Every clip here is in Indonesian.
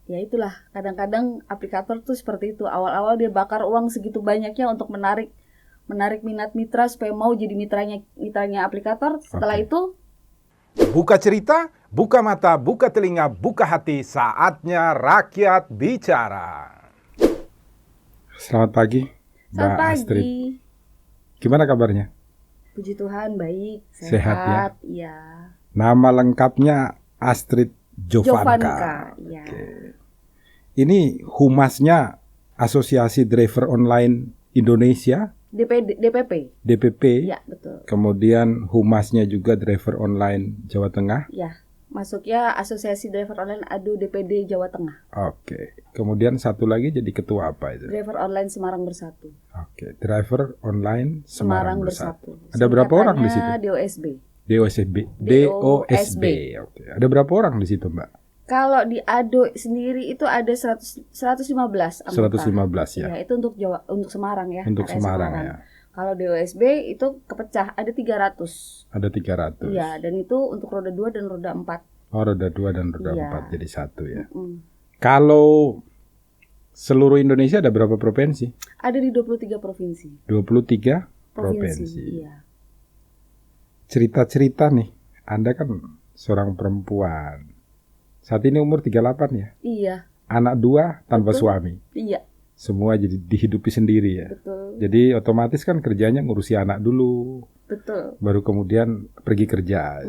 Ya itulah, kadang-kadang aplikator tuh seperti itu. Awal-awal dia bakar uang segitu banyaknya untuk menarik minat mitra supaya mau jadi mitranya aplikator. Setelah itu Buka cerita, buka mata, buka telinga, buka hati, saatnya rakyat bicara. Selamat pagi, selamat Mbak pagi. Astrid. Gimana kabarnya? Puji Tuhan, baik, Sehat ya? Iya. Nama lengkapnya Astrid Jovanka. Iya. Oke. Ini humasnya Asosiasi Driver Online Indonesia, DPP. Ya, betul. Kemudian humasnya juga Driver Online Jawa Tengah. Ya, masuknya Asosiasi Driver Online ADO DPD Jawa Tengah. Oke. Kemudian satu lagi jadi ketua apa itu? Driver Online Semarang Bersatu. Oke, Driver Online Semarang Bersatu. Ada Singkatannya berapa orang di situ? DOSB. Oke. Ada berapa orang di situ, Mbak? Kalau di ADO sendiri itu ada 115 anggota. 115 ya. Ya, itu untuk Semarang ya. Untuk area Semarang ya. Kalau DOSB itu kepecah, ada 300. Ada 300. Iya, dan itu untuk roda 2 dan roda 4. Oh, roda 2 dan roda Iya. 4 jadi satu ya. Kalau seluruh Indonesia ada berapa provinsi? Ada di 23 provinsi. 23 provinsi. Iya. Cerita-cerita nih, Anda kan seorang perempuan. Saat ini umur 38 ya? Iya. Anak 2 tanpa suami. Iya. Semua jadi dihidupi sendiri ya. Betul. Jadi otomatis kan kerjanya ngurusi anak dulu. Betul. Baru kemudian pergi kerja.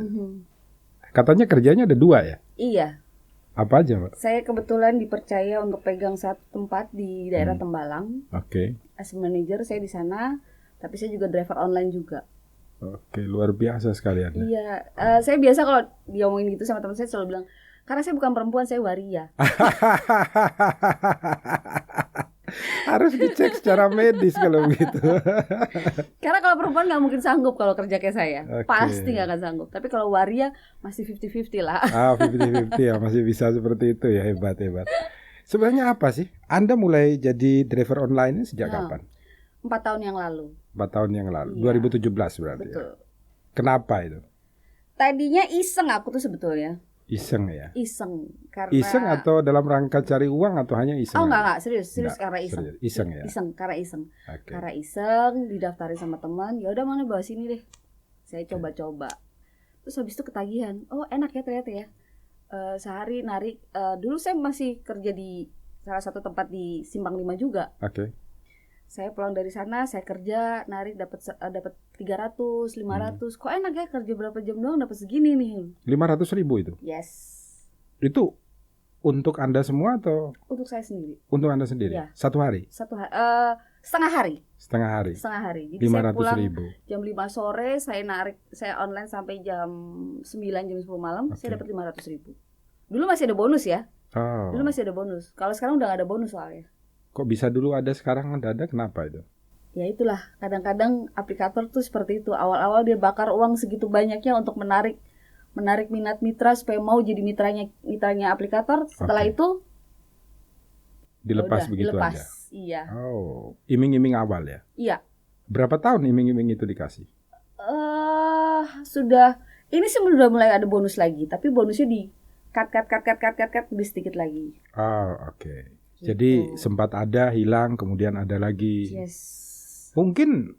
Katanya kerjanya ada 2 ya? Iya. Apa aja, Mbak? Saya kebetulan dipercaya untuk pegang satu tempat di daerah Tembalang. Oke. As manager saya di sana, tapi saya juga driver online juga. Oke, luar biasa sekali Anda. Iya, saya biasa kalau diomongin gitu sama teman saya selalu bilang, karena saya bukan perempuan, saya waria. Harus dicek secara medis kalau begitu. Karena kalau perempuan nggak mungkin sanggup kalau kerja kayak saya. Oke. Pasti nggak akan sanggup. Tapi kalau waria masih 50-50 lah. 50-50 ya, masih bisa seperti itu ya, hebat. Sebenarnya apa sih? Anda mulai jadi driver online ini sejak kapan? 4 tahun yang lalu. 4 tahun yang lalu, Iya. 2017 berarti. Betul. Ya. Kenapa itu? Tadinya iseng aku tuh sebetulnya. Iseng ya? Iseng. Karena... Iseng atau dalam rangka cari uang atau hanya iseng? Oh enggak, serius Enggak, karena iseng. serius. Iseng ya? Iseng, karena iseng. Oke. Karena iseng, didaftarin sama teman, ya udah mana bawa sini deh. Saya coba-coba. Terus habis itu ketagihan. Oh, enak ya ternyata ya. Sehari narik, dulu saya masih kerja di salah satu tempat di Simpang 5 juga. Oke. Saya pulang dari sana, saya kerja, narik dapat 300, 500. Kok enak ya, kerja berapa jam doang dapat segini nih. 500.000 itu? Yes. Itu untuk Anda semua atau? Untuk saya sendiri. Untuk Anda sendiri? Iya. Satu hari? Setengah hari. Setengah hari? Setengah hari. Jadi 500.000. saya pulang jam 5 sore, saya online sampai jam 9, jam 10 malam, saya dapat 500.000. Dulu masih ada bonus ya. Oh. Dulu masih ada bonus. Kalau sekarang udah gak ada bonus soalnya. Kok bisa dulu ada, sekarang ada, kenapa itu? Ya itulah, kadang-kadang aplikator tuh seperti itu. Awal-awal dia bakar uang segitu banyaknya untuk menarik minat mitra supaya mau jadi mitranya aplikator. Setelah itu dilepas udah, begitu dilepas. aja. Iya. Oh, iming-iming awal ya? Iya. Berapa tahun iming-iming itu dikasih? Sudah. Ini sih udah mulai ada bonus lagi, tapi bonusnya di cut lebih sedikit lagi. Oh, oke. Jadi sempat ada, hilang, kemudian ada lagi. Yes. Mungkin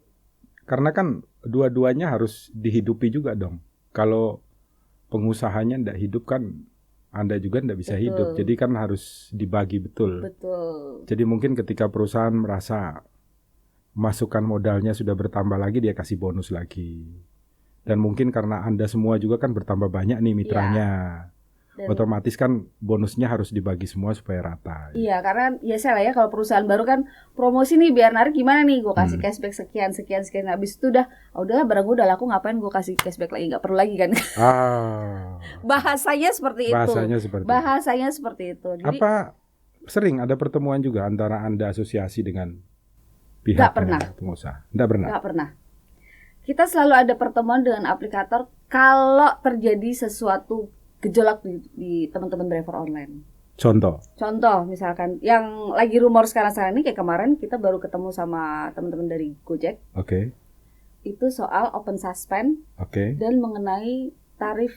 karena kan dua-duanya harus dihidupi juga dong. Kalau pengusahanya tidak hidup kan Anda juga tidak bisa hidup. Jadi kan harus dibagi betul. Betul. Jadi mungkin ketika perusahaan merasa masukan modalnya sudah bertambah lagi, dia kasih bonus lagi. Dan mungkin karena Anda semua juga kan bertambah banyak nih mitranya. Otomatis kan bonusnya harus dibagi semua supaya rata. Iya, karena biasa lah ya kalau perusahaan baru kan promosi nih biar narik gimana nih, gue kasih cashback sekian. Habis itu udahlah barang gue udah laku, ngapain gue kasih cashback lagi, nggak perlu lagi kan. Bahasanya seperti itu. Jadi, apa sering ada pertemuan juga antara Anda asosiasi dengan pihak pengusaha? Nggak pernah. Kita selalu ada pertemuan dengan aplikator kalau terjadi sesuatu gejolak di teman-teman driver online. Contoh misalkan yang lagi rumor sekarang ini, kayak kemarin kita baru ketemu sama teman-teman dari Gojek. Oke. Itu soal open suspend. Oke. Dan mengenai tarif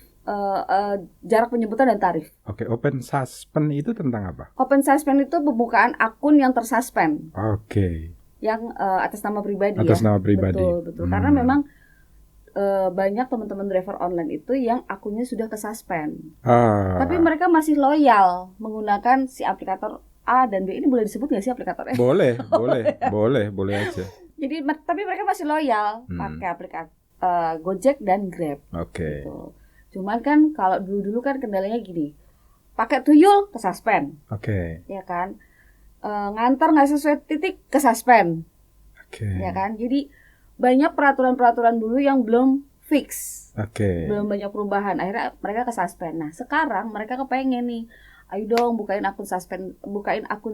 jarak penjemputan dan tarif. Oke, open suspend itu tentang apa? Open suspend itu pembukaan akun yang tersuspend. Oke. Yang atas nama pribadi Atas ya. nama pribadi. Betul. Karena memang banyak teman-teman driver online itu yang akunnya sudah kesuspend. Tapi mereka masih loyal menggunakan si aplikator A dan B. Ini boleh disebut nggak sih aplikator? Boleh aja. Jadi tapi mereka masih loyal pakai aplikasi Gojek dan Grab. Oke. Gitu. Cuman kan kalau dulu kan kendalanya gini, pakai tuyul kesuspend. Oke. Ya kan, ngantar nggak sesuai titik kesuspend. Oke. Ya kan, jadi banyak peraturan-peraturan dulu yang belum fix. Oke. Belum banyak perubahan, akhirnya mereka kesuspend. Nah sekarang mereka kepengen nih, ayo dong bukain akun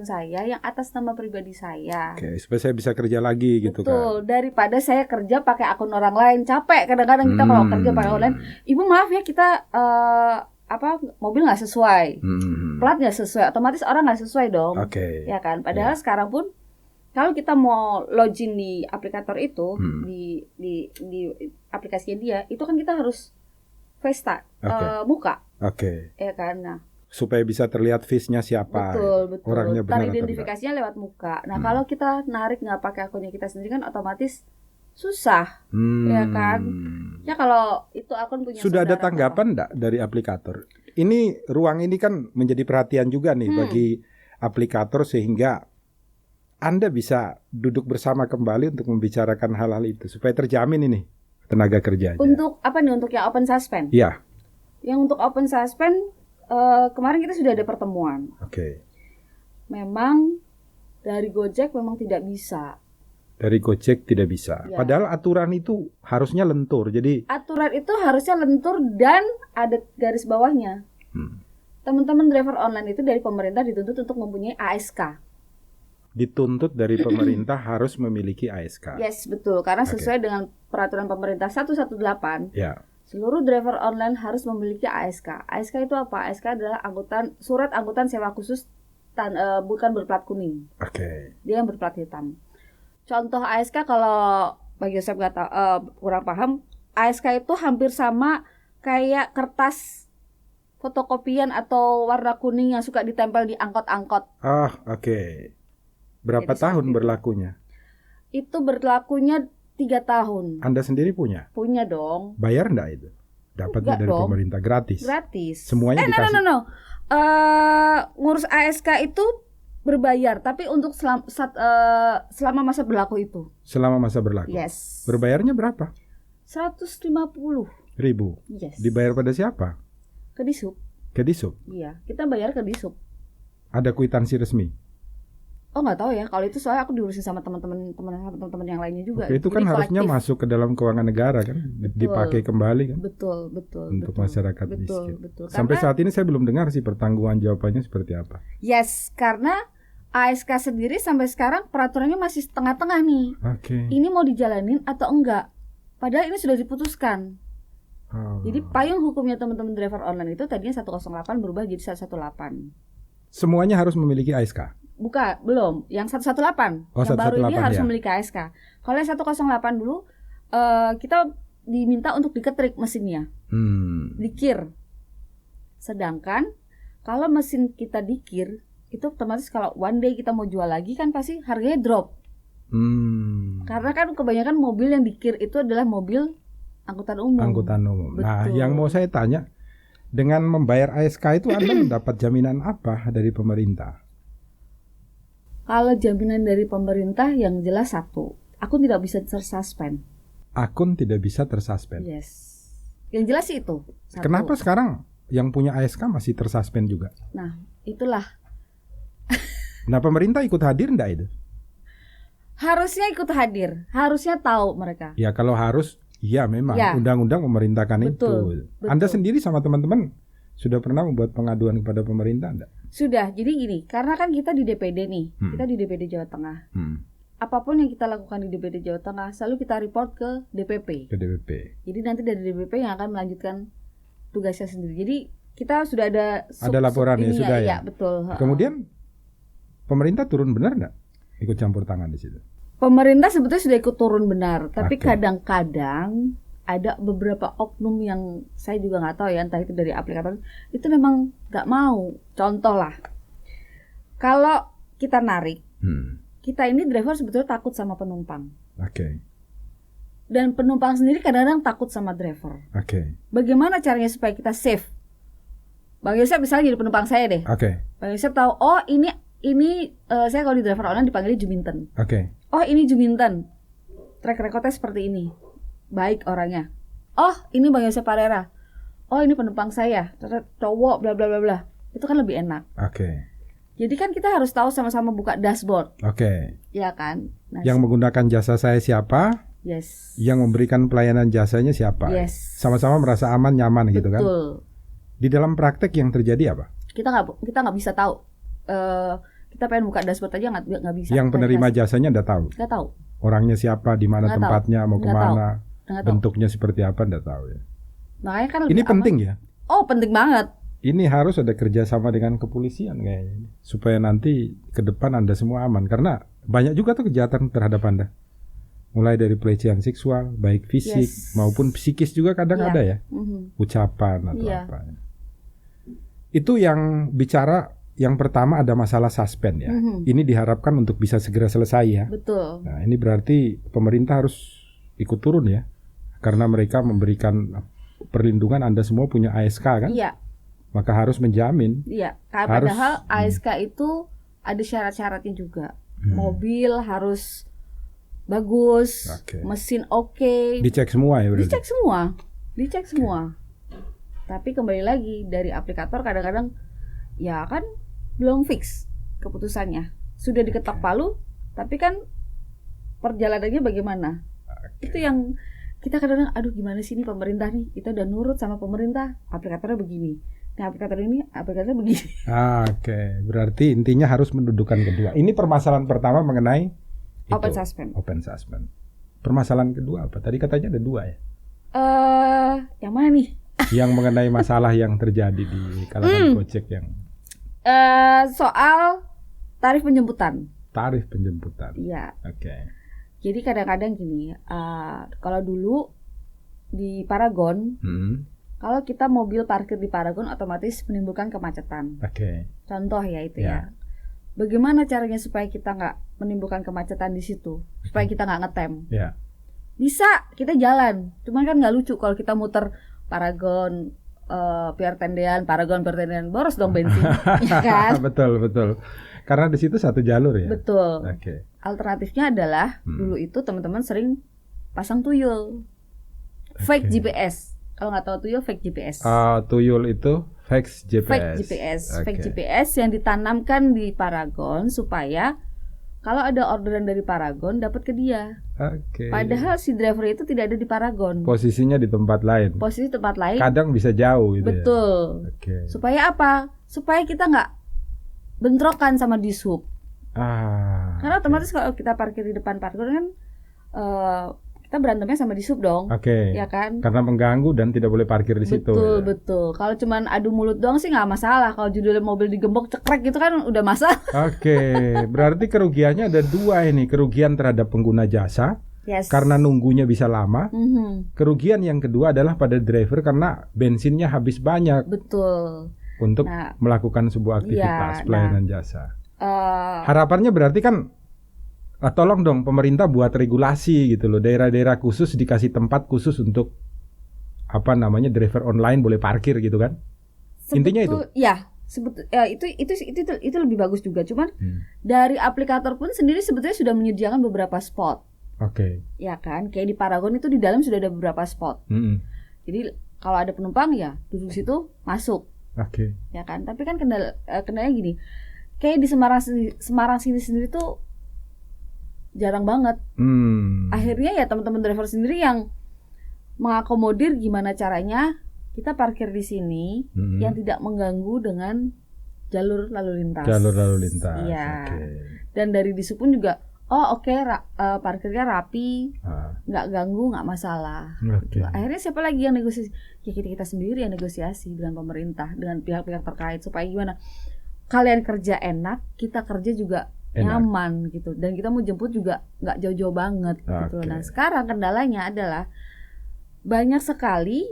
saya yang atas nama pribadi saya. Oke, supaya saya bisa kerja lagi gitu. Betul, kan. Daripada saya kerja pakai akun orang lain, capek kadang-kadang kita kalau kerja pakai online. Ibu maaf ya kita mobil nggak sesuai, plat nggak sesuai, otomatis orang nggak sesuai dong. Oke. Ya kan, padahal sekarang pun kalau kita mau login di aplikator itu di aplikasinya dia, itu kan kita harus face muka. Oke. Ya kan, nah. Supaya bisa terlihat face-nya siapa, betul. orangnya benar atau identifikasinya lewat muka. Nah kalau kita narik nggak pakai akunnya kita sendiri kan otomatis susah, ya kan? Ya kalau itu akun punya sudah ada tanggapan enggak dari aplikator? Ini ruang ini kan menjadi perhatian juga nih bagi aplikator sehingga Anda bisa duduk bersama kembali untuk membicarakan hal-hal itu supaya terjamin ini tenaga kerjanya. Untuk apa nih? Untuk yang open suspend? Iya. Yang untuk open suspend kemarin kita sudah ada pertemuan. Oke. Memang dari Gojek memang tidak bisa. Dari Gojek tidak bisa. Ya. Padahal aturan itu harusnya lentur. Jadi aturan itu harusnya lentur dan ada garis bawahnya. Teman-teman driver online itu dari pemerintah dituntut untuk mempunyai ASK. Dituntut dari pemerintah harus memiliki ASK. Yes, betul. Karena sesuai dengan peraturan pemerintah 118. Ya. Seluruh driver online harus memiliki ASK. ASK itu apa? ASK adalah surat angkutan sewa khusus bukan berplat kuning. Oke. Dia yang berplat hitam. Contoh ASK kalau bagi Yosef nggak tahu, kurang paham, ASK itu hampir sama kayak kertas fotokopian atau warna kuning yang suka ditempel di angkot-angkot. Oke. Berapa tahun berlakunya? Itu berlakunya 3 tahun. Anda sendiri punya? Punya dong. Bayar enggak itu? Dapatnya dari pemerintah gratis? Gratis. Semuanya dikasih? No. Ngurus ASK itu berbayar, tapi untuk selama masa berlaku itu. Selama masa berlaku? Yes. Berbayarnya berapa? 150.000. Yes. Dibayar pada siapa? Ke Disub. Ke Disub? Iya, kita bayar ke Disub. Ada kwitansi resmi? Oh nggak tahu ya, kalau itu soalnya aku diurusin sama teman-teman yang lainnya juga. Oke, itu kan harusnya masuk ke dalam keuangan negara kan, dipakai kembali kan. Betul. Untuk masyarakat miskin. Betul. Sampai saat ini saya belum dengar sih pertanggungan jawabannya seperti apa. Yes, karena ASK sendiri sampai sekarang peraturannya masih setengah-tengah nih. Oke. Ini mau dijalanin atau enggak? Padahal ini sudah diputuskan. Jadi payung hukumnya teman-teman driver online itu tadinya 108 berubah jadi 118. Semuanya harus memiliki ASK? Belum. Yang 118. Oh, yang 118 baru ini harus ya? memiliki ASK. Kalau yang 108 dulu kita diminta untuk diketrik mesinnya. Dikir. Sedangkan kalau mesin kita dikir, itu otomatis kalau one day kita mau jual lagi kan pasti harganya drop. Karena kan kebanyakan mobil yang dikir itu adalah mobil angkutan umum. Betul. Nah, yang mau saya tanya, dengan membayar ASK itu Anda mendapat jaminan apa dari pemerintah? Kalau jaminan dari pemerintah yang jelas satu, akun tidak bisa tersuspend. Akun tidak bisa tersuspend? Yes. Yang jelas sih itu. Satu. Kenapa sekarang yang punya ASK masih tersuspend juga? Nah, itulah. Nah, pemerintah ikut hadir enggak itu? Harusnya ikut hadir. Harusnya tahu mereka. Ya, kalau harus, ya memang. Ya. Undang-undang memerintahkan betul. Anda sendiri sama teman-teman sudah pernah membuat pengaduan kepada pemerintah enggak? Sudah, jadi gini, karena kan kita di DPD nih, kita di DPD Jawa Tengah. Apapun yang kita lakukan di DPD Jawa Tengah, selalu kita report ke DPP. Ke DPP. Jadi nanti dari DPP yang akan melanjutkan tugasnya sendiri. Jadi kita sudah ada laporan ya, sudah ya? Iya, betul. Kemudian pemerintah turun benar enggak? Ikut campur tangan di situ? Pemerintah sebetulnya sudah ikut turun benar, tapi kadang-kadang ada beberapa oknum yang saya juga nggak tahu ya, entah itu dari aplikator, itu memang nggak mau. Contoh lah, kalau kita narik, kita ini driver sebetulnya takut sama penumpang. Oke. Dan penumpang sendiri kadang-kadang takut sama driver. Oke. Bagaimana caranya supaya kita safe? Bang Yosef misalnya jadi penumpang saya deh. Oke. Bang Yosef tahu, oh ini saya kalau di driver online dipanggilnya Juminten. Oke. Oh ini Juminten, track recordnya seperti ini, baik orangnya. Oh ini Bang Yosef Parera. Oh ini penumpang saya, cowok bla bla bla bla. Itu kan lebih enak. Oke. Jadi kan kita harus tahu sama-sama buka dashboard. Oke. Ya kan. Nah, Yang menggunakan jasa saya siapa? yes. Yang memberikan pelayanan jasanya siapa? Yes. Sama-sama merasa aman, nyaman gitu kan? Betul. Di dalam praktek yang terjadi apa? Kita nggak bisa tahu. Kita pengen buka dashboard aja nggak bisa. Yang penerima jasanya Anda tahu? Nggak tahu. Orangnya siapa, di mana Nggak tempatnya, mau Nggak kemana, Nggak tahu. bentuknya seperti apa, Anda tahu ya? Makanya kan Ini lebih aman. penting ya? Oh penting banget. Ini harus ada kerjasama dengan kepolisian kayaknya, supaya nanti ke depan Anda semua aman. Karena banyak juga tuh kejahatan terhadap Anda. Mulai dari pelecehan seksual, baik fisik Yes. maupun psikis juga kadang Iya. ada ya, Mhm. ucapan atau Iya. apa. Itu yang bicara yang pertama ada masalah suspend ya. Mhm. Ini diharapkan untuk bisa segera selesai ya. Betul. Nah ini berarti pemerintah harus ikut turun ya, karena mereka memberikan perlindungan. Anda semua punya ASK kan, Iya. maka harus menjamin. Iya. Harus- Padahal ASK itu ada syarat-syaratnya juga. Mobil harus bagus, Oke. mesin oke, Dicek semua ya berarti. dicek semua. Tapi kembali lagi dari aplikator kadang-kadang ya kan belum fix keputusannya. Sudah diketok palu, tapi kan perjalanannya bagaimana? Itu yang kita kadang-kadang, aduh gimana sih ini pemerintah nih, kita udah nurut sama pemerintah, aplikatornya begini. Nah aplikatornya begini. Oke, berarti intinya harus mendudukan kedua. Ini permasalahan pertama mengenai itu, Open suspend. Open suspend. Permasalahan kedua apa? Tadi katanya ada dua ya. Yang mana nih? Yang mengenai masalah yang terjadi di kalangan Gojek yang Soal tarif penjemputan. tarif penjemputan. Iya. Oke. Jadi kadang-kadang gini, kalau dulu di Paragon, kalau kita mobil parkir di Paragon otomatis menimbulkan kemacetan. Oke. Contoh ya itu Ya. ya. Bagaimana caranya supaya kita nggak menimbulkan kemacetan di situ? Supaya kita nggak ngetem? Ya. Bisa, kita jalan. Cuman kan nggak lucu kalau kita muter Paragon, Pierre Tendean, boros dong bensin, ya kan? Betul. Karena di situ satu jalur ya. Betul. Oke. Alternatifnya adalah dulu itu teman-teman sering pasang tuyul, fake Oke. GPS. Kalau nggak tahu tuyul, fake GPS. Tuyul itu fake GPS. Fake Oke. GPS yang ditanamkan di Paragon supaya kalau ada orderan dari Paragon dapat ke dia. Oke. Padahal si driver itu tidak ada di Paragon. Posisinya di tempat lain. Posisi tempat lain. Kadang bisa jauh gitu ya. Betul. Oke. Supaya apa? Supaya kita nggak bentrokan sama dishub. Karena oke. otomatis kalau kita parkir di depan Paragon kan kita berantemnya sama dishub dong. Oke. Ya kan? Karena mengganggu dan tidak boleh parkir di situ. Betul, ya. betul. Kalau cuman adu mulut doang sih nggak masalah. Kalau judulnya mobil digembok cekrek gitu kan udah masalah. Oke, berarti kerugiannya ada dua ini. Kerugian terhadap pengguna jasa Yes. karena nunggunya bisa lama. Mhm. Kerugian yang kedua adalah pada driver karena bensinnya habis banyak Betul. untuk Nah, melakukan sebuah aktivitas iya, pelayanan jasa. Eh, Harapannya berarti kan tolong dong pemerintah buat regulasi gitu loh. Daerah-daerah khusus dikasih tempat khusus untuk apa namanya driver online boleh parkir gitu kan. Intinya itu? Ya, itu lebih bagus juga. Cuman dari aplikator pun sendiri sebetulnya sudah menyediakan beberapa spot. Oke. Ya kan? Kayak di Paragon itu di dalam sudah ada beberapa spot. Jadi kalau ada penumpang ya duduk situ masuk. Oke. Ya kan? Tapi kan kendalanya gini. Kayak di Semarang sini sendiri tuh jarang banget. Akhirnya ya teman-teman driver sendiri yang mengakomodir gimana caranya kita parkir di sini yang tidak mengganggu dengan jalur lalu lintas. Jalur lalu lintas. Iya. Oke. Dan dari dishub pun juga, parkirnya rapi, nggak ganggu, nggak masalah. Oke. Akhirnya siapa lagi yang negosiasi? Ya kita sendiri yang negosiasi dengan pemerintah, dengan pihak-pihak terkait supaya gimana? Kalian kerja enak, kita kerja juga nyaman gitu, dan kita mau jemput juga nggak jauh-jauh banget gitu. Oke. Nah sekarang kendalanya adalah banyak sekali.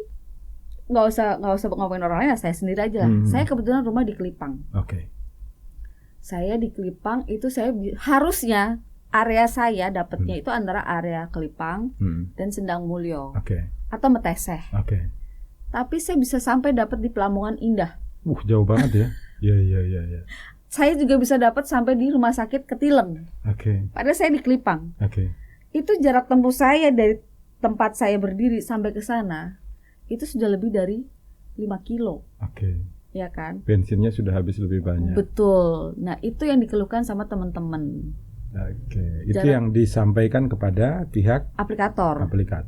Nggak usah ngomongin orang lain, ya saya sendiri aja lah. Saya kebetulan rumah di Kelipang. Oke. Saya di Kelipang itu harusnya area saya dapatnya itu antara area Kelipang dan Sendang Mulyo. Oke. Atau Meteseh. Oke. Tapi saya bisa sampai dapat di Pelamongan Indah. Jauh banget ya. Iya. Saya juga bisa dapat sampai di Rumah Sakit Ketileng. Oke. Padahal saya di Kelipang. Oke. Itu jarak tempuh saya dari tempat saya berdiri sampai ke sana itu sudah lebih dari 5 kilo. Oke. Ya kan? Bensinnya sudah habis lebih banyak. Betul. Nah, itu yang dikeluhkan sama teman-teman. Oke. Itu yang disampaikan kepada pihak aplikator.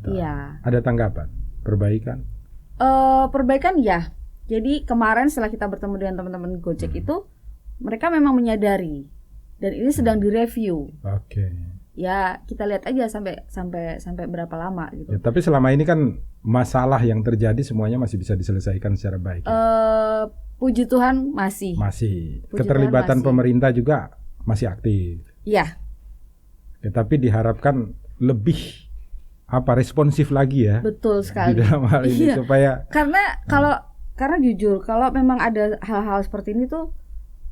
Iya. Ada tanggapan? Perbaikan? Perbaikan ya. Jadi kemarin setelah kita bertemu dengan teman-teman Gojek itu, mereka memang menyadari dan ini sedang direview. Oke. Ya, kita lihat aja sampai berapa lama gitu. Ya, tapi selama ini kan masalah yang terjadi semuanya masih bisa diselesaikan secara baik. Ya? Puji Tuhan masih. Keterlibatan pemerintah juga masih aktif. Iya. Ya, tapi diharapkan lebih responsif lagi ya. Betul sekali. Di dalam hal ini supaya karena jujur kalau memang ada hal-hal seperti ini tuh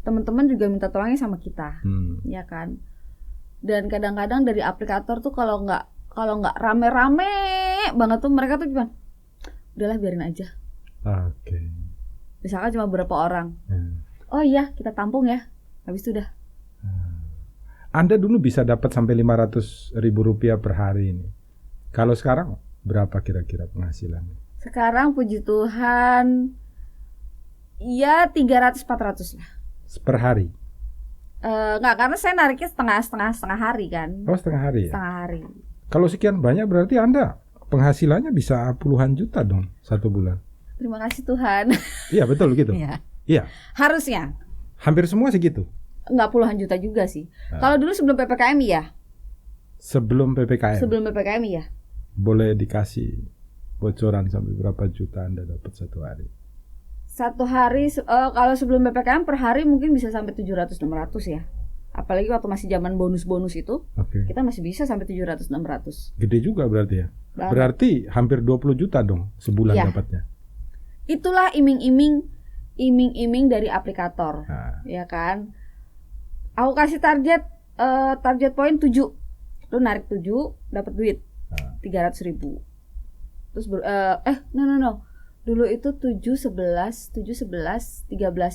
teman-teman juga minta tolongnya sama kita. Ya kan? Dan kadang-kadang dari aplikator tuh kalau nggak rame-rame banget tuh mereka tuh gimana? Udahlah biarin aja. Oke. Misalkan cuma beberapa orang. Oh iya kita tampung ya. Habis itu udah. Anda dulu bisa dapat sampai 500.000 rupiah per hari ini. Kalau sekarang berapa kira-kira penghasilannya? Sekarang puji Tuhan ya 300-400 lah. Per hari? Enggak, karena saya nariknya setengah hari kan. Oh, setengah hari ya? Setengah hari. Kalau sekian banyak berarti Anda penghasilannya bisa puluhan juta dong satu bulan. Terima kasih Tuhan. Iya betul gitu. Iya. Harusnya. Hampir semua segitu. Enggak puluhan juta juga sih. Kalau dulu sebelum PPKM ya. Sebelum PPKM. Sebelum PPKM ya. Boleh dikasih bocoran sampai berapa juta Anda dapat satu hari? Satu hari kalau sebelum PPKM per hari mungkin bisa sampai 700-600 ya. Apalagi waktu masih zaman bonus-bonus itu, kita masih bisa sampai 700-600. Gede juga berarti ya. Berarti hampir 20 juta dong sebulan dapatnya. Itulah iming-iming dari aplikator. Ya kan? Aku kasih target poin 7. Lu narik 7 dapat duit 300.000. Terus no. Dulu itu 7, 11, 13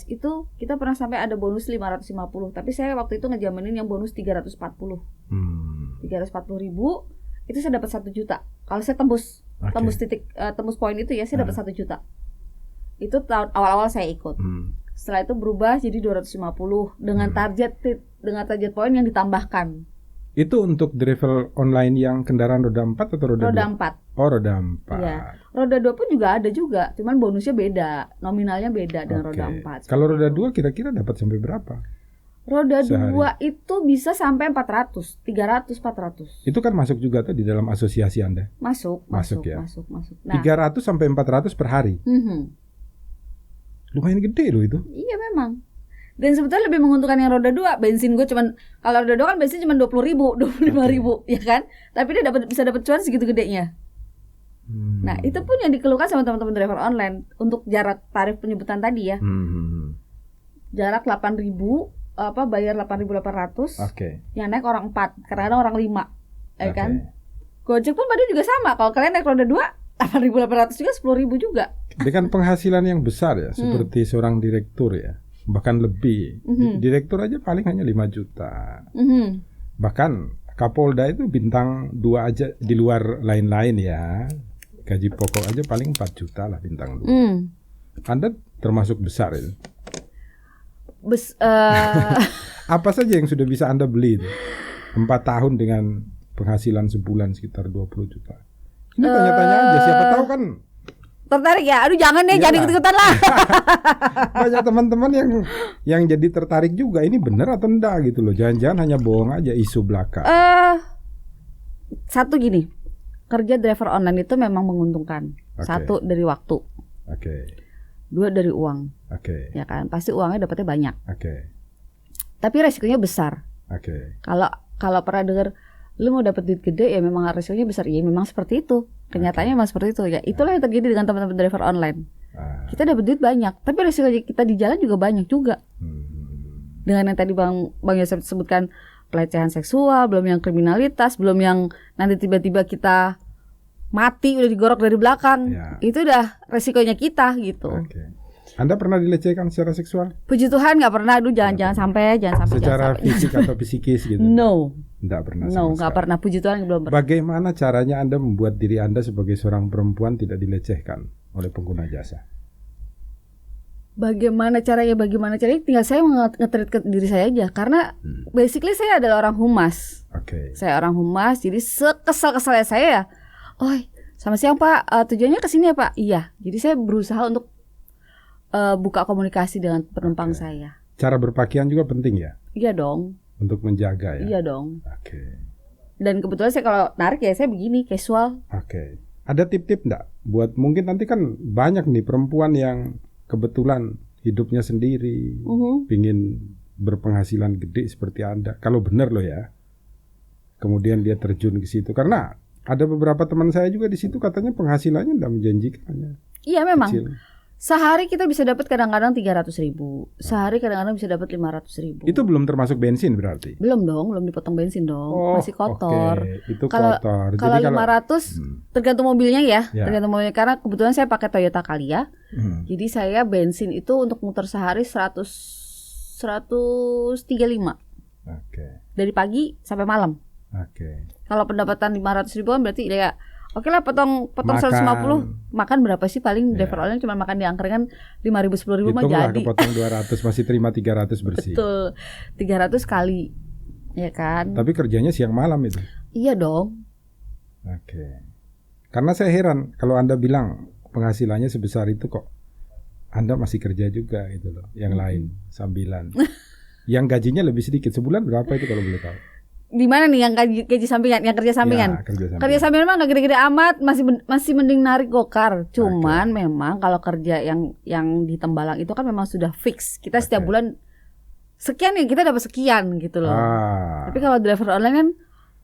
itu kita pernah sampai ada bonus 550. Tapi saya waktu itu ngejamanin yang bonus 340. 340.000 itu saya dapat 1 juta. Kalau saya tembus poin itu ya saya dapat 1 juta. Itu tahun awal-awal saya ikut. Setelah itu berubah jadi 250 dengan target poin yang ditambahkan. Itu untuk driver online yang kendaraan roda 4 atau roda 2? Roda 4. Oh, roda 4. Iya. Roda 2 pun juga ada juga, cuman bonusnya beda, nominalnya beda dengan roda 4. Kalau roda 2 kira-kira dapat sampai berapa? Roda 2 itu bisa sampai 400, 300, 400. Itu kan masuk juga tuh di dalam asosiasi Anda? Masuk ya. Masuk. Nah, 300 sampai 400 per hari? Lumayan gede loh itu. Iya memang. Dan sebetulnya lebih menguntungkan yang roda 2. Bensin gue kalau roda 2 kan bensin cuma 20.000, 25.000 ya kan? Tapi dia bisa dapat cuan segitu gedenya. Nah, itu pun yang dikeluhkan sama teman-teman driver online untuk jarak tarif penyebutan tadi ya. Jarak 8.000, bayar 8.800. Yang naik orang 4, karena orang 5. Ya kan? Gojek pun pada juga sama. Kalau kalian naik roda 2, 8.800 juga 10.000 juga. Dengan penghasilan yang besar ya, seperti seorang direktur ya. Bahkan lebih. Direktur aja paling hanya 5 juta. Bahkan Kapolda itu bintang 2 aja di luar lain-lain ya. Gaji pokok aja paling 4 juta lah bintang 2. Anda termasuk besar itu. Apa saja yang sudah bisa Anda beli itu? 4 tahun dengan penghasilan sebulan sekitar 20 juta. Ini tanya-tanya aja, siapa tahu kan tertarik ya. Aduh jangan deh, jangan ikut-ikutan lah. Banyak teman-teman yang jadi tertarik juga. Ini benar atau enggak gitu loh. Jangan-jangan hanya bohong aja isu belaka. Satu gini, kerja driver online itu memang menguntungkan. Satu dari waktu. Dua dari uang. Ya kan, pasti uangnya dapatnya banyak. Tapi resikonya besar. Kalau pernah dengar lu mau dapat duit gede ya memang resikonya besar. Ya memang seperti itu. Kenyataannya memang seperti itu ya. Itulah yang terjadi dengan teman-teman driver online. Kita dapat duit banyak, tapi resiko kita di jalan juga banyak juga. Dengan yang tadi Bang Yosef sebutkan, pelecehan seksual, belum yang kriminalitas, belum yang nanti tiba-tiba kita mati udah digorok dari belakang. Itu udah resikonya kita gitu. Anda pernah dilecehkan secara seksual? Puji Tuhan nggak pernah. Aduh, jangan sampai. Secara fisik atau psikis gitu? No. Nggak pernah. No, nggak pernah. Puji Tuhan belum pernah. Bagaimana caranya Anda membuat diri Anda sebagai seorang perempuan tidak dilecehkan oleh pengguna jasa? Bagaimana caranya? Tinggal saya nge-treat ke diri saya aja. Karena basically saya adalah orang humas. Saya orang humas, jadi sekesal-kesalnya saya ya. Oh, sama siang Pak, tujuannya ke sini ya Pak? Iya. Jadi saya berusaha untuk buka komunikasi dengan penumpang saya. Cara berpakaian juga penting ya? Iya dong. Untuk menjaga ya? Iya dong. Dan kebetulan saya kalau narik ya saya begini, casual. Ada tip-tip enggak? Buat mungkin nanti kan banyak nih perempuan yang kebetulan hidupnya sendiri, pingin berpenghasilan gede seperti Anda. Kalau benar loh ya. Kemudian dia terjun ke situ. Karena ada beberapa teman saya juga di situ katanya penghasilannya enggak menjanjikan. Iya memang. Kecil. Sehari kita bisa dapat kadang-kadang 300.000. Sehari kadang-kadang bisa dapat 500.000. Itu belum termasuk bensin berarti? Belum dong, belum dipotong bensin dong. Masih kotor. Itu kotor. Kalau 500 tergantung mobilnya ya. Tergantung mobilnya, karena kebetulan saya pakai Toyota Calya. Jadi saya bensin itu untuk muter sehari 135. Dari pagi sampai malam. Kalau pendapatan 500 ribuan berarti ya oke lah, potong 150. Makan berapa sih paling driver online cuma makan di angkringan 5.000 10.000 mah jadi. Kepotong 200 masih terima 300 bersih. Betul. 300 kali. Ya kan? Tapi kerjanya siang malam itu. Iya dong. Karena saya heran kalau Anda bilang penghasilannya sebesar itu kok Anda masih kerja juga gitu loh. Yang lain sambilan. Yang gajinya lebih sedikit. Sebulan berapa itu kalau boleh tahu? Di mana nih yang gaji sampingan, yang kerja sampingan? Ya, kerja sampingan mah nggak gede-gede amat, masih mending narik gokar. Cuman memang kalau kerja yang di Tembalang itu kan memang sudah fix. Kita setiap bulan sekian nih, kita dapat sekian gitu loh. Tapi kalau driver online kan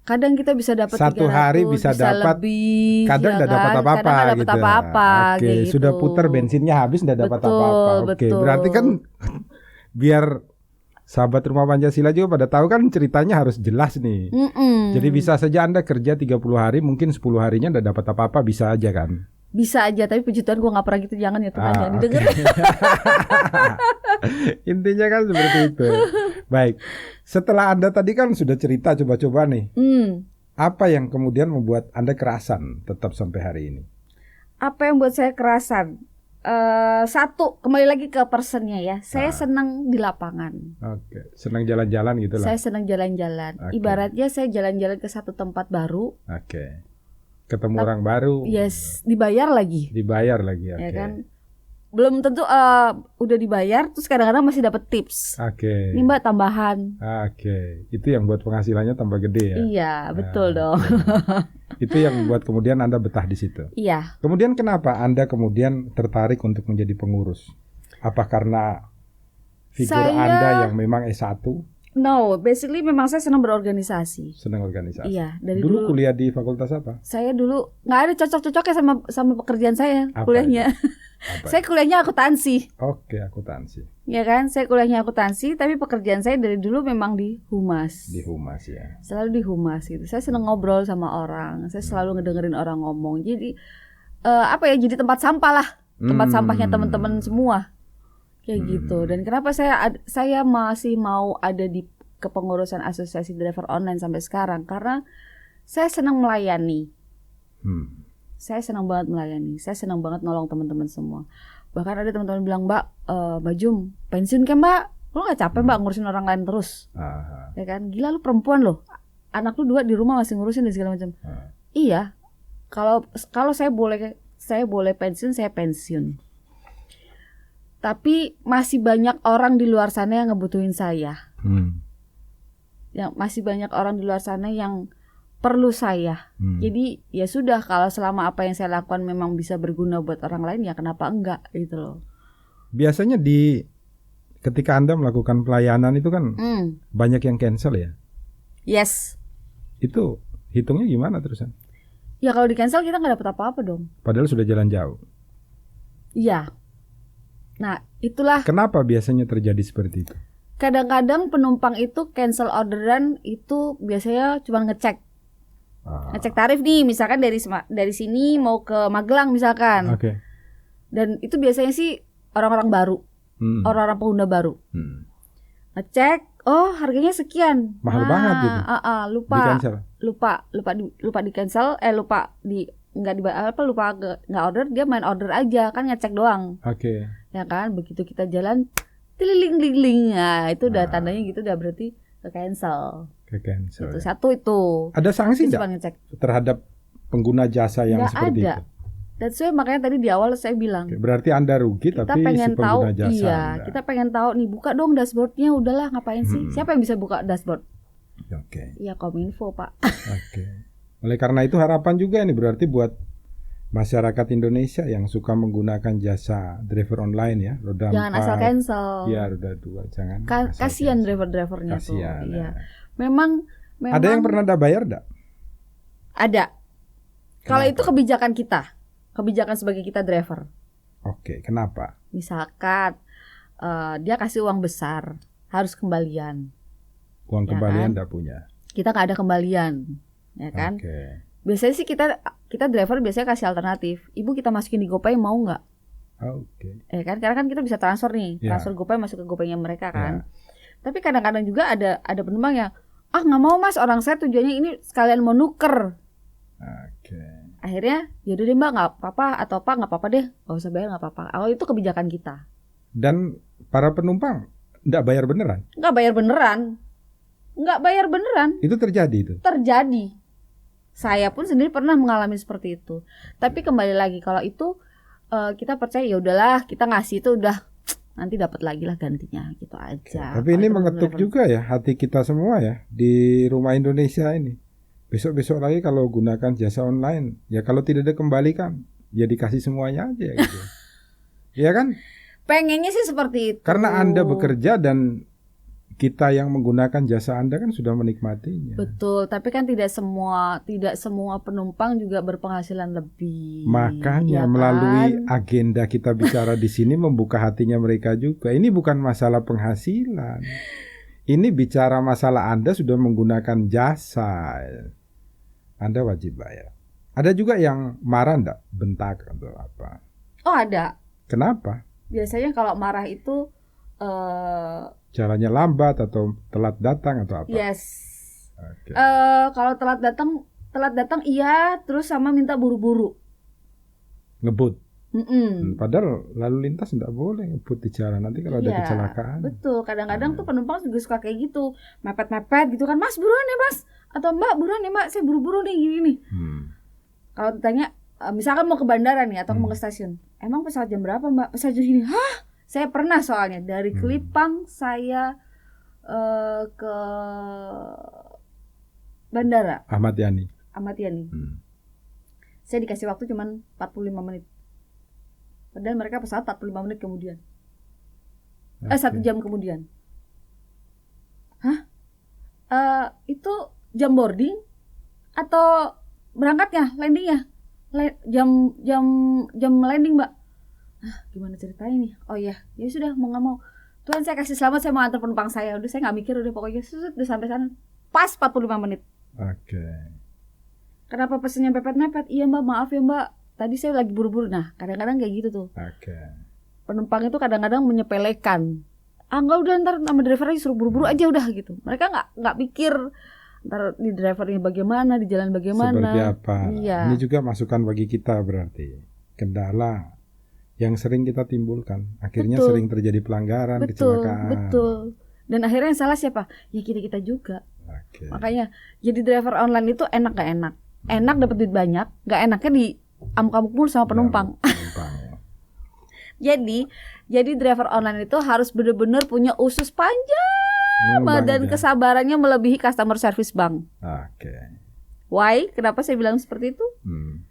kadang kita bisa dapat 300, hari bisa dapat lebih, kadang nggak dapat apa-apa gitu. Dapat apa-apa gitu. Sudah putar bensinnya habis nggak dapat apa-apa. Berarti kan biar sahabat Rumah Pancasila juga pada tahu kan ceritanya harus jelas nih. Jadi bisa saja Anda kerja 30 hari, mungkin 10 harinya enggak dapat apa-apa, bisa aja kan? Bisa aja, tapi puji Tuhan gue gak pernah gitu, jangan ya Tuhan, jangan didengar. Intinya kan seperti itu. Baik, setelah Anda tadi kan sudah cerita coba-coba nih. Apa yang kemudian membuat Anda kerasan tetap sampai hari ini? Apa yang buat saya kerasan? Satu, kembali lagi ke personnya ya. Saya senang di lapangan. Senang jalan-jalan gitu lah. Saya senang jalan-jalan. Ibaratnya saya jalan-jalan ke satu tempat baru. Ketemu orang baru. Yes, dibayar lagi. Ya kan? Belum tentu udah dibayar, terus kadang-kadang masih dapat tips. Ini Mbak tambahan. Itu yang buat penghasilannya tambah gede ya. Iya, betul dong. Itu yang buat kemudian Anda betah di situ. Iya. Kemudian kenapa Anda kemudian tertarik untuk menjadi pengurus? Apa karena figur Anda yang memang S1? No, basically memang saya senang berorganisasi. Senang organisasi. Iya, dari dulu kuliah di fakultas apa? Saya dulu nggak ada cocok-cocoknya sama pekerjaan saya. Apa kuliahnya. Saya kuliahnya akuntansi. Akuntansi. Ya kan, saya kuliahnya akuntansi, tapi pekerjaan saya dari dulu memang di humas. Di humas ya. Selalu di humas gitu. Saya senang ngobrol sama orang. Saya selalu ngedengerin orang ngomong. Jadi jadi tempat sampah lah. Tempat sampahnya teman-teman semua. Kayak gitu. Dan kenapa saya masih mau ada di kepengurusan Asosiasi Driver Online sampai sekarang? Karena saya senang melayani. Saya senang banget melayani. Saya senang banget nolong teman-teman semua. Bahkan ada teman-teman bilang, Mbak Jum, pensiun kan Mbak? Lo gak capek Mbak ngurusin orang lain terus? Ya kan? Gila lu perempuan loh. Anak lu 2 di rumah masih ngurusin dan segala macam. Iya. Kalau saya boleh pensiun, saya pensiun. Tapi masih banyak orang di luar sana yang ngebutuhin saya. Yang masih banyak orang di luar sana yang perlu saya. Jadi ya sudah, kalau selama apa yang saya lakukan memang bisa berguna buat orang lain, ya kenapa enggak gitu loh. Biasanya ketika Anda melakukan pelayanan itu kan banyak yang cancel ya? Yes. Itu hitungnya gimana terusan? Ya kalau di cancel kita nggak dapat apa-apa dong. Padahal sudah jalan jauh. Iya. Nah, itulah Kenapa biasanya terjadi seperti itu? kadang-kadang penumpang itu cancel orderan itu biasanya cuma ngecek tarif nih, misalkan dari sini mau ke Magelang misalkan. Oke. Dan itu biasanya sih orang-orang baru, orang-orang pengguna baru. Ngecek, oh harganya sekian. Mahal banget gitu. Lupa di cancel, nggak order, dia main order aja kan, ngecek doang. Oke. Ya kan, begitu kita jalan tililing-liling, nah itu udah tandanya gitu, udah berarti ke cancel. Itu satu itu. Ada sanksi Cuma nggak ngecek. terhadap pengguna jasa yang Nggak seperti ada. itu? That's why makanya tadi di awal saya bilang. Oke, berarti Anda rugi Kita tapi si pengen tahu, pengguna jasa iya, Anda. kita pengen tahu nih, buka dong dashboardnya, udahlah ngapain sih? Siapa yang bisa buka dashboard? Oke. Ya Kominfo, Pak. Oke. Oleh karena itu harapan juga ini berarti buat masyarakat Indonesia yang suka menggunakan jasa driver online ya, roda 4. Jangan asal cancel. Iya, roda 2 jangan. Kasihan driver-drivernya tuh. Kasihan. Iya. Memang Ada yang pernah Anda bayar enggak? ada. Kalau Kenapa? itu kebijakan sebagai kita driver. Oke, kenapa? Misalkan dia kasih uang besar, harus kembalian. Uang Ya kembalian kan? enggak punya. Kita nggak ada kembalian, ya kan? Oke. Biasanya sih kita driver biasanya kasih alternatif. Ibu, kita masukin di GoPay mau nggak? Oke. Ya kan? Karena kan kita bisa transfer nih, Ya. transfer GoPay masuk ke GoPay-nya mereka kan. Ya. Tapi kadang-kadang juga ada penumpang yang nggak mau mas, orang saya tujuannya ini sekalian mau nuker. Oke. Akhirnya yaudah deh mbak, nggak apa-apa, atau pak nggak apa-apa deh, nggak usah bayar, nggak apa-apa. Awal itu kebijakan kita. Dan para penumpang enggak bayar beneran? Nggak bayar beneran. Itu terjadi itu. Terjadi. Saya pun sendiri pernah mengalami seperti itu. Tapi kembali lagi, kalau itu kita percaya ya udahlah, kita ngasih itu udah, nanti dapat lagi lah gantinya, gitu aja. Tapi ini Kalau itu mengetuk bener-bener. juga ya hati kita semua ya di rumah Indonesia ini. Besok-besok lagi kalau gunakan jasa online, ya kalau tidak dikembalikan, ya dikasih semuanya aja gitu. Ya kan? Pengennya sih seperti itu. Karena Anda bekerja dan kita yang menggunakan jasa Anda kan sudah menikmatinya. Betul, tapi kan tidak semua penumpang juga berpenghasilan lebih. Makanya ya kan? melalui agenda kita bicara di sini membuka hatinya mereka juga. Ini bukan masalah penghasilan. Ini bicara masalah Anda sudah menggunakan jasa. Anda wajib bayar. Ada juga yang marah enggak? Bentak atau apa? Oh ada. Kenapa? Biasanya kalau marah itu Caranya lambat atau telat datang atau apa? yes. Oke. Kalau telat datang iya, terus sama minta buru-buru. Ngebut. Mm-mm. Padahal lalu lintas enggak boleh ngebut di jalan. Nanti kalau ada Iya, kecelakaan. betul. Kadang-kadang tuh penumpang juga suka kayak gitu, mepet-mepet gitu kan, mas buruan ya mas, atau mbak buruan ya mbak, saya buru-buru nih gini nih. Kalau ditanya, misalkan mau ke bandara nih atau mau ke stasiun, emang pesawat jam berapa mbak? Pesawat jam gini, hah? Saya pernah soalnya dari Kelipang saya ke bandara Ahmad Yani. Ahmad Yani. Saya dikasih waktu cuman 45 menit. Padahal mereka pesawat 45 menit kemudian. 1 jam kemudian. Hah? Itu jam boarding atau berangkatnya, landingnya? Jam landing, Mbak. Gimana ceritanya nih? Oh iya, ya sudah, mau nggak mau. Tuhan saya kasih selamat, saya mau antar penumpang saya. Udah, saya nggak mikir, udah pokoknya udah sampai sana. Pas 45 menit. Oke. Kenapa pesennya mepet-mepet? Iya mbak, maaf ya mbak, tadi saya lagi buru-buru. Nah, kadang-kadang kayak gitu tuh. Oke. Penumpang itu kadang-kadang menyepelekan. Enggak, udah ntar sama driver aja, suruh buru-buru aja udah gitu. Mereka nggak pikir ntar di drivernya bagaimana, di jalan bagaimana. Seperti apa? Iya. Ini juga masukan bagi kita berarti. Kendala yang sering kita timbulkan. Akhirnya Betul. sering terjadi pelanggaran, Betul, kecelakaan. betul. Dan akhirnya yang salah siapa? Ya kita juga. Oke. Makanya jadi driver online itu enak gak enak? Enak dapat duit banyak, gak enaknya di amuk-amuk mulu sama penumpang. Penumpang. Jadi driver online itu harus benar-benar punya usus panjang dan Ya. kesabarannya melebihi customer service bank. Oke. Why? Kenapa saya bilang seperti itu? Hmm.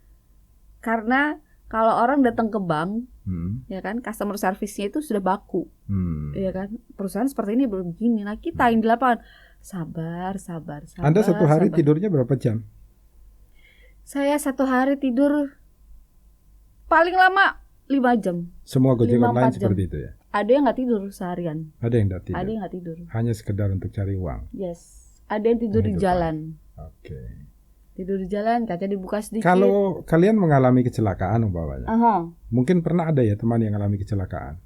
Karena kalau orang datang ke bank, Hmm. ya kan, customer service-nya itu sudah baku, Hmm. ya kan. Perusahaan seperti ini belum begini. Nah, kita yang di lapangan sabar. Anda satu hari sabar. tidurnya berapa jam? Saya satu hari tidur paling lama 5 jam. Semua Gojek 5-4 online jam. seperti itu ya? Ada yang nggak tidur seharian. Ada yang tidak tidur? Ada yang nggak tidur. Hanya sekedar untuk cari uang? Yes. Ada yang tidur di Kehidupan. jalan. Oke. Tidur di jalan, kaca dibuka sedikit. Kalau kalian mengalami kecelakaan umpamanya, Aha. mungkin pernah ada ya teman yang mengalami kecelakaan,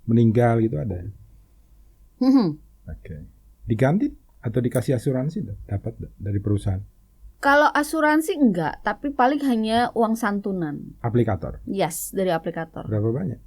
meninggal gitu ada. Oke. Diganti atau dikasih asuransi dapat dari perusahaan? Kalau asuransi enggak, tapi paling hanya uang santunan. Aplikator. Yes, dari aplikator. Berapa banyak?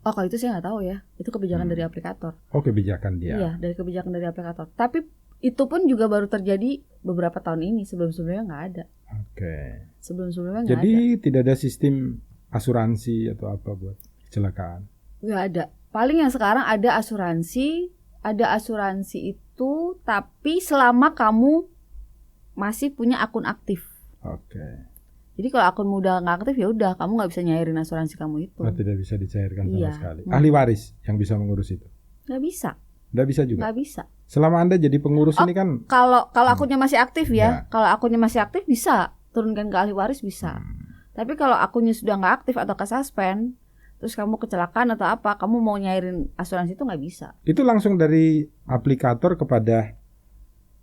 Oh, kalau itu saya nggak tahu ya. Itu kebijakan dari aplikator. Oh, kebijakan dia. Iya, dari kebijakan dari aplikator. Tapi itu pun juga baru terjadi beberapa tahun ini. Sebelum-sebelumnya nggak ada. Oke. Sebelum-sebelumnya nggak ada. Jadi tidak ada sistem asuransi atau apa buat kecelakaan? Nggak ada. Paling yang sekarang ada asuransi. Ada asuransi itu, tapi selama kamu masih punya akun aktif. Oke. Jadi kalau akun udah nggak aktif ya udah, kamu nggak bisa nyairin asuransi kamu itu. Oh, tidak bisa dicairkan sama Iya. sekali. Ahli waris yang bisa mengurus itu? Nggak bisa. Nggak bisa juga? Nggak bisa. Selama Anda jadi pengurus ini kan? Kalau akunnya masih aktif Ya. ya, kalau akunnya masih aktif bisa turunkan ke ahli waris bisa. Tapi kalau akunnya sudah nggak aktif atau kesuspend, terus kamu kecelakaan atau apa, kamu mau nyairin asuransi itu nggak bisa. Itu langsung dari aplikator kepada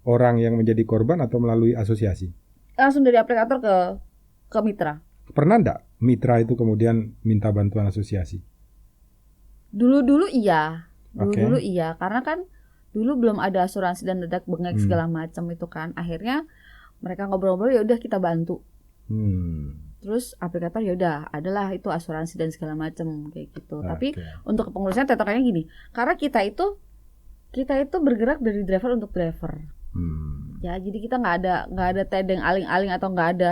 orang yang menjadi korban atau melalui asosiasi? Langsung dari aplikator ke mitra. Pernah enggak mitra itu kemudian minta bantuan asosiasi? Dulu iya. Oke. Dulu iya, karena kan dulu belum ada asuransi dan dedak bengek segala macam itu kan. Akhirnya mereka ngobrol-ngobrol, ya udah kita bantu. Terus aplikator ya udah adalah itu asuransi dan segala macam kayak gitu. Tapi untuk kepengurusan tetokannya gini, karena kita itu bergerak dari driver untuk driver. Ya, jadi kita nggak ada tedeng aling-aling atau nggak ada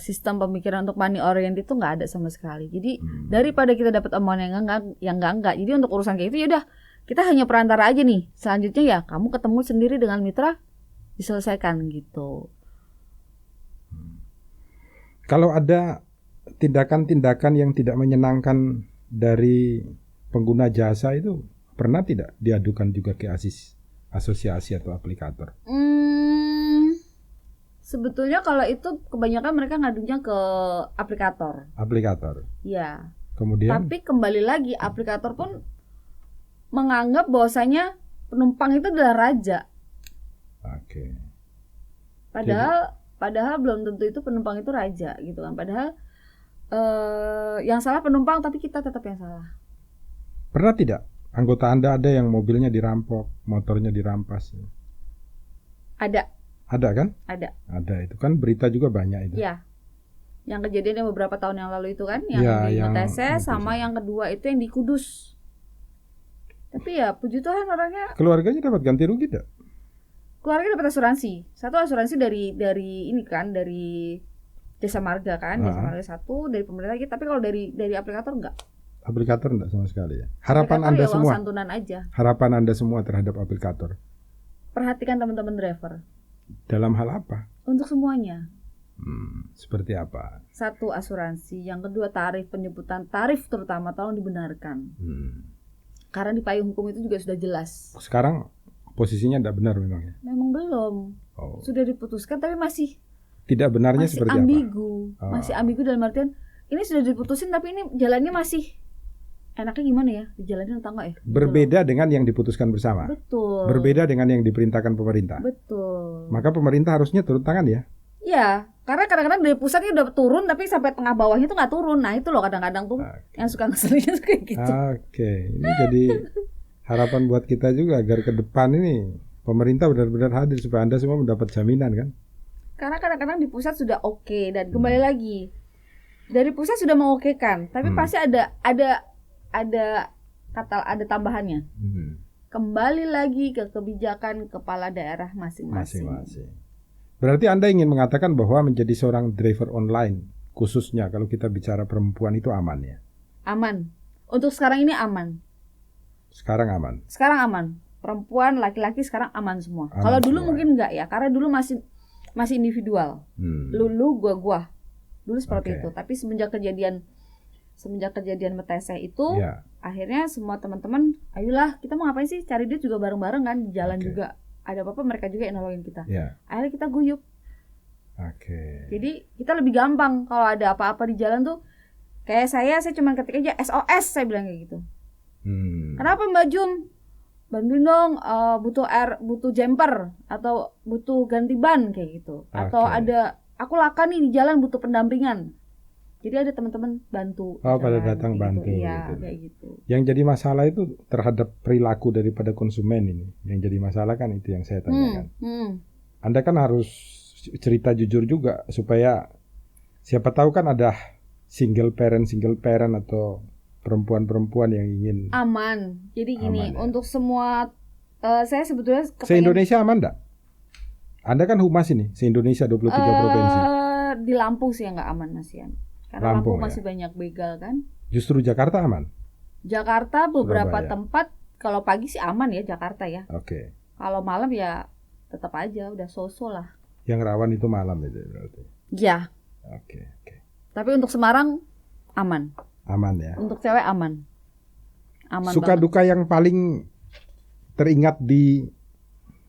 sistem pemikiran untuk money oriented itu nggak ada sama sekali. Jadi daripada kita dapat omongan yang enggak. Jadi untuk urusan kayak itu ya udah kita hanya perantara aja nih. Selanjutnya ya kamu ketemu sendiri dengan mitra, diselesaikan gitu. Kalau ada tindakan-tindakan yang tidak menyenangkan dari pengguna jasa itu pernah tidak diadukan juga ke asosiasi atau aplikator? Sebetulnya kalau itu kebanyakan mereka ngadunya ke aplikator. Aplikator. Iya. Kemudian? Tapi kembali lagi aplikator pun menganggap bahwasanya penumpang itu adalah raja. Oke. Padahal belum tentu itu penumpang itu raja gitu kan. Padahal yang salah penumpang tapi kita tetap yang salah. Pernah tidak anggota Anda ada yang mobilnya dirampok, motornya dirampas? Ada. Ada kan? Ada. Ada, itu kan berita juga banyak itu. Iya. Yang kejadian beberapa tahun yang lalu itu kan, yang Ya, di yang Metese itu sama yang kedua itu yang di Kudus. Tapi ya puji Tuhan orangnya Keluarganya dapat ganti rugi tidak? keluarga dapat asuransi. Satu asuransi dari ini kan, dari Jasa Marga kan, Jasa Marga satu dari pemerintah gitu. Tapi kalau dari aplikator enggak. Aplikator enggak sama sekali ya. Harapan Aplikator Anda ya semua. uang santunan aja. Harapan Anda semua terhadap aplikator. Perhatikan teman-teman driver. Dalam hal apa? Untuk semuanya. Seperti apa? Satu asuransi, yang kedua tarif, penyebutan tarif terutama tolong dibenarkan. Karena di payung hukum itu juga sudah jelas. Sekarang posisinya tidak benar memang ya? Memang belum. Sudah diputuskan tapi masih tidak benarnya masih seperti ambigu. apa? Masih ambigu dalam artian ini sudah diputusin tapi ini jalannya masih enaknya gimana ya? Dijalanin atau enggak ya? Gitu berbeda dengan yang diputuskan bersama. Betul. Berbeda dengan yang diperintahkan pemerintah. Betul. Maka pemerintah harusnya turun tangan ya? Ya, karena kadang-kadang dari pusatnya udah turun tapi sampai tengah bawahnya itu nggak turun. Nah itu loh kadang-kadang tuh yang suka ngeselinnya tuh kayak gitu. Oke, ini jadi harapan buat kita juga agar ke depan ini pemerintah benar-benar hadir supaya Anda semua mendapat jaminan kan? Karena kadang-kadang di pusat sudah oke dan kembali lagi dari pusat sudah mengokekan, tapi pasti ada tambahannya. Kembali lagi ke kebijakan kepala daerah masing-masing. Berarti Anda ingin mengatakan bahwa menjadi seorang driver online, khususnya kalau kita bicara perempuan itu aman ya? Aman. Untuk sekarang ini aman. Sekarang aman. Sekarang aman. Perempuan, laki-laki sekarang aman semua. Aman kalau dulu semua. mungkin enggak ya, karena dulu masih individual. Lu gua. Dulu seperti itu. Tapi semenjak kejadian Metese itu, akhirnya semua teman-teman, ayolah kita mau ngapain sih? Cari duit juga bareng-bareng kan, di jalan juga. Ada apa-apa mereka juga yang nolongin kita. Akhirnya kita guyup. Oke. Jadi kita lebih gampang kalau ada apa-apa di jalan tuh. Kayak saya cuma ketik aja SOS, saya bilang kayak gitu. Kenapa Mbak Jum? Bantuin dong, butuh jumper atau butuh ganti ban kayak gitu. Atau ada aku laka nih di jalan butuh pendampingan. Jadi ada teman-teman bantu. Oh, pada datang gitu. bantu. Iya, gitu. kayak gitu. Yang jadi masalah itu terhadap perilaku daripada konsumen ini. Yang jadi masalah kan itu yang saya tanyakan. Anda kan harus cerita jujur juga supaya siapa tahu kan ada single parent atau perempuan-perempuan yang ingin aman. Jadi gini, aman, ya. untuk semua saya sebetulnya se-Indonesia aman enggak? Anda kan humas ini, se-Indonesia 23 provinsi. Di Lampung sih yang nggak aman Mas Yan. Karena Lampung masih banyak begal kan. Justru Jakarta aman? Jakarta beberapa tempat kalau pagi sih aman ya Jakarta ya. Oke. Kalau malam ya tetap aja udah so-so lah. Yang rawan itu malam itu berarti. Ya. Oke. Tapi untuk Semarang aman. Aman ya. Untuk cewek aman. Aman Suka banget. duka yang paling teringat di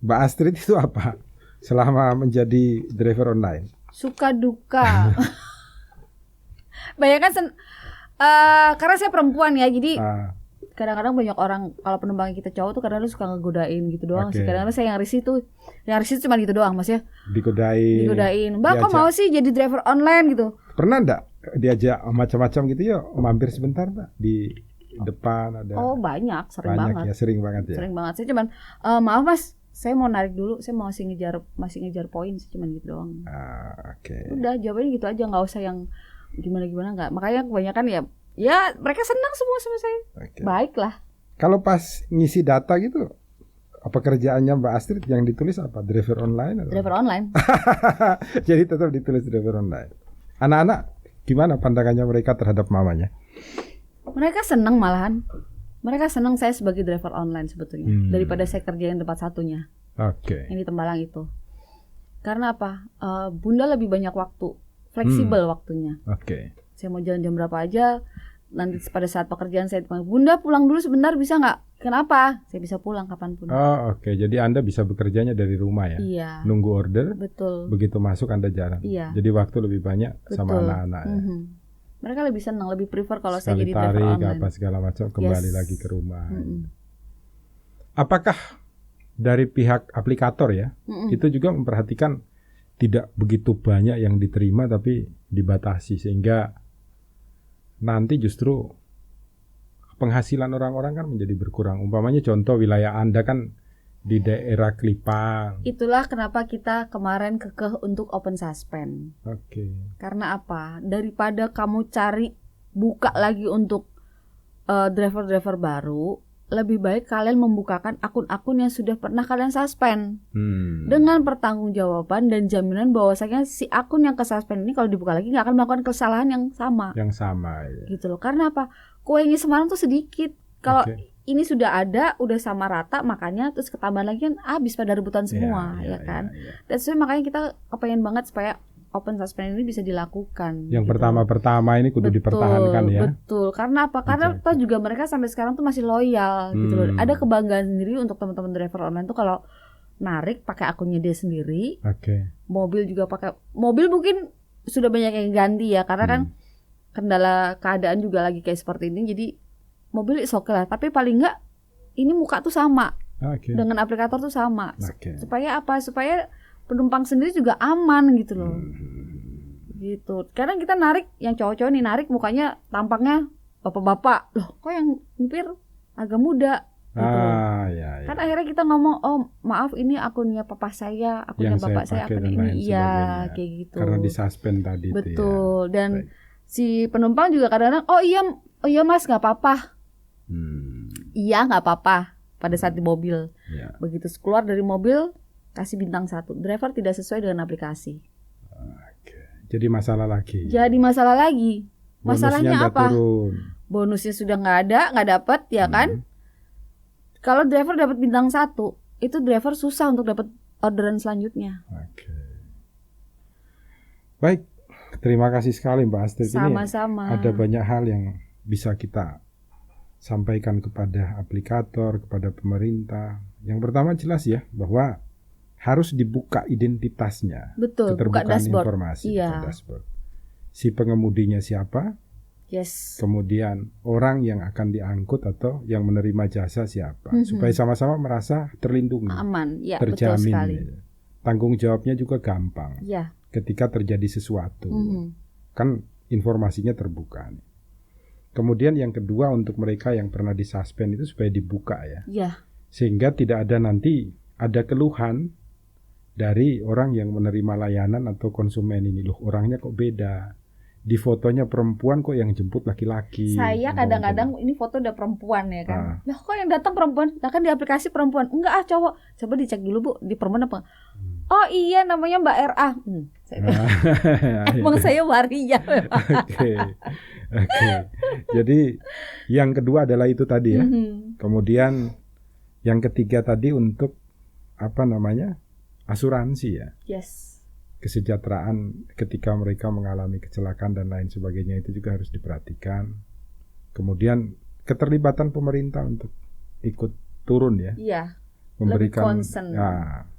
Mbak Astrid itu apa? Selama menjadi driver online. Suka duka. Bayangkan karena saya perempuan ya, jadi kadang-kadang banyak orang kalau penumpang kita cowok tuh kadang-kadang suka ngegodain gitu doang sih. Kadang-kadang saya yang risih cuma gitu doang Mas ya. Digodain. Mbak kok mau sih jadi driver online gitu? Pernah enggak diajak macam-macam gitu ya, mampir sebentar Mbak di depan ada? Oh banyak, sering banget. Ya, sering banget ya. Sering banget. Saya cuman maaf Mas, saya mau narik dulu, saya masih ngejar poin sih, cuman gitu doang. Oke. Udah jawabannya gitu aja, nggak usah yang gimana nggak. Makanya kebanyakan ya mereka senang semua sama saya. Baiklah. Kalau pas ngisi data gitu, apa kerjaannya Mbak Astrid yang ditulis apa? Driver online? Atau? Driver online. Jadi tetap ditulis driver online. Anak-anak gimana pandangannya mereka terhadap mamanya? Mereka senang malahan. Mereka senang saya sebagai driver online sebetulnya daripada saya kerjain tempat satunya. Oke. Yang di Tembalang itu. Karena apa? Bunda lebih banyak waktu, fleksibel waktunya. Oke. Saya mau jalan jam berapa aja. Nanti pada saat pekerjaan saya dipanggil, Bunda pulang dulu sebentar bisa nggak? Kenapa? Saya bisa pulang kapanpun. Oh oke. Jadi Anda bisa bekerjanya dari rumah ya? Iya. Nunggu order. Betul. Begitu masuk Anda jalan. Iya. Jadi waktu lebih banyak sama anak-anak. Mereka lebih senang, lebih prefer kalau saya sekali jadi driver tarik online. apa segala macam kembali lagi ke rumah. Apakah dari pihak aplikator ya, itu juga memperhatikan tidak begitu banyak yang diterima tapi dibatasi sehingga nanti justru penghasilan orang-orang kan menjadi berkurang. Umpamanya contoh wilayah Anda kan di daerah Kelipang. Itulah kenapa kita kemarin kekeh untuk open suspend. Oke. Karena apa? Daripada kamu cari buka lagi untuk driver-driver baru, lebih baik kalian membukakan akun-akun yang sudah pernah kalian suspend dengan pertanggungjawaban dan jaminan bahwasanya si akun yang kesuspend ini kalau dibuka lagi nggak akan melakukan kesalahan yang sama. Yang sama. Ya. Gitu loh. Karena apa? Kuenya Semarang tuh sedikit. Kalau ini sudah ada, udah sama rata, makanya terus ketambahan lagi kan habis pada rebutan semua, ya kan. Dan sebenarnya makanya kita kepengen banget supaya open suspend ini bisa dilakukan. Yang gitu. pertama ini kudu dipertahankan ya. Betul. Karena apa? Karena toh juga mereka sampai sekarang tuh masih loyal gitu loh. Ada kebanggaan sendiri untuk teman-teman driver online tuh kalau narik pakai akunnya dia sendiri. Mobil juga pakai. Mobil mungkin sudah banyak yang ganti ya, karena kan kendala keadaan juga lagi kayak seperti ini. Jadi mobil oke lah, tapi paling enggak ini muka tuh sama. Dengan aplikator tuh sama. Supaya apa? Supaya penumpang sendiri juga aman gitu loh. Gitu. Kadang kita narik yang cowok-cowok nih narik mukanya tampangnya bapak-bapak. Loh, kok yang nyupir agak muda gitu loh. Kan akhirnya kita ngomong, "Oh, maaf ini akunnya papa saya, akunnya yang bapak saya, akunnya ini." Iya, kayak gitu. Karena disuspend tadi. Betul. Dan si penumpang juga kadang-kadang, "Oh iya Mas, enggak apa-apa." Iya, enggak apa-apa pada saat di mobil. Begitu keluar dari mobil kasih bintang 1. Driver tidak sesuai dengan aplikasi. Jadi masalah lagi. Masalahnya apa? Bonusnya sudah nggak dapat, ya kan? Kalau driver dapat bintang 1, itu driver susah untuk dapat orderan selanjutnya. Baik, terima kasih sekali Mbak Astrid. Sama-sama. Ini ada banyak hal yang bisa kita sampaikan kepada aplikator, kepada pemerintah. Yang pertama jelas ya bahwa harus dibuka identitasnya. Betul, buka Keterbukaan dashboard. informasi, Iya. buka dashboard. Si pengemudinya siapa, Yes. kemudian orang yang akan diangkut atau yang menerima jasa siapa, Mhm. supaya sama-sama merasa terlindungi, Aman. Ya, betul terjamin. sekali. Tanggung jawabnya juga gampang Ya. ketika terjadi sesuatu. Mhm. Kan informasinya terbuka. Kemudian yang kedua untuk mereka yang pernah disuspend itu supaya dibuka ya. Ya. Sehingga tidak ada nanti ada keluhan dari orang yang menerima layanan atau konsumen ini, loh orangnya kok beda. Di fotonya perempuan kok yang jemput laki-laki. Saya kadang-kadang ini foto udah perempuan ya kan. Ah. Lah kok yang datang perempuan? Lah kan di aplikasi perempuan. Enggak cowok. Coba dicek dulu Bu, di perempuan apa? Oh iya namanya Mbak RA. Emang saya waria. Oke. Jadi yang kedua adalah itu tadi ya. Mhm. Kemudian yang ketiga tadi untuk asuransi ya. Yes. Kesejahteraan ketika mereka mengalami kecelakaan dan lain sebagainya itu juga harus diperhatikan. Kemudian keterlibatan pemerintah untuk ikut turun ya, Iya. memberikan concern.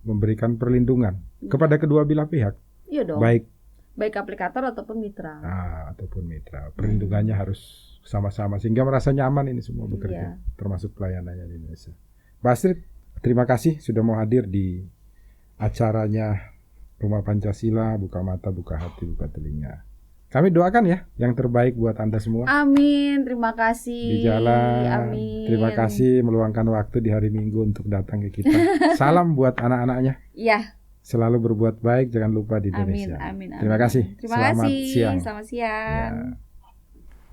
memberikan perlindungan kepada kedua belah pihak, Iya dong. baik Baik aplikator ataupun mitra. ataupun mitra. Perlindungannya harus sama-sama sehingga merasa nyaman ini semua bekerja, Iya. termasuk pelayanannya di Indonesia. Mbak Astrid, terima kasih sudah mau hadir di acaranya Rumah Pancasila, buka mata, buka hati, buka telinga. Kami doakan ya yang terbaik buat Anda semua Amin, terima kasih. di jalan. Amin. Terima kasih meluangkan waktu di hari Minggu untuk datang ke kita. Salam buat anak-anaknya. Iya. Selalu berbuat baik, jangan lupa di Amin, Indonesia. amin, amin. Terima kasih. Terima Selamat kasih. siang. Selamat siang.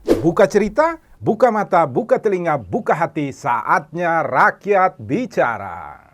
Ya. Buka cerita, buka mata, buka telinga, buka hati. Saatnya rakyat bicara.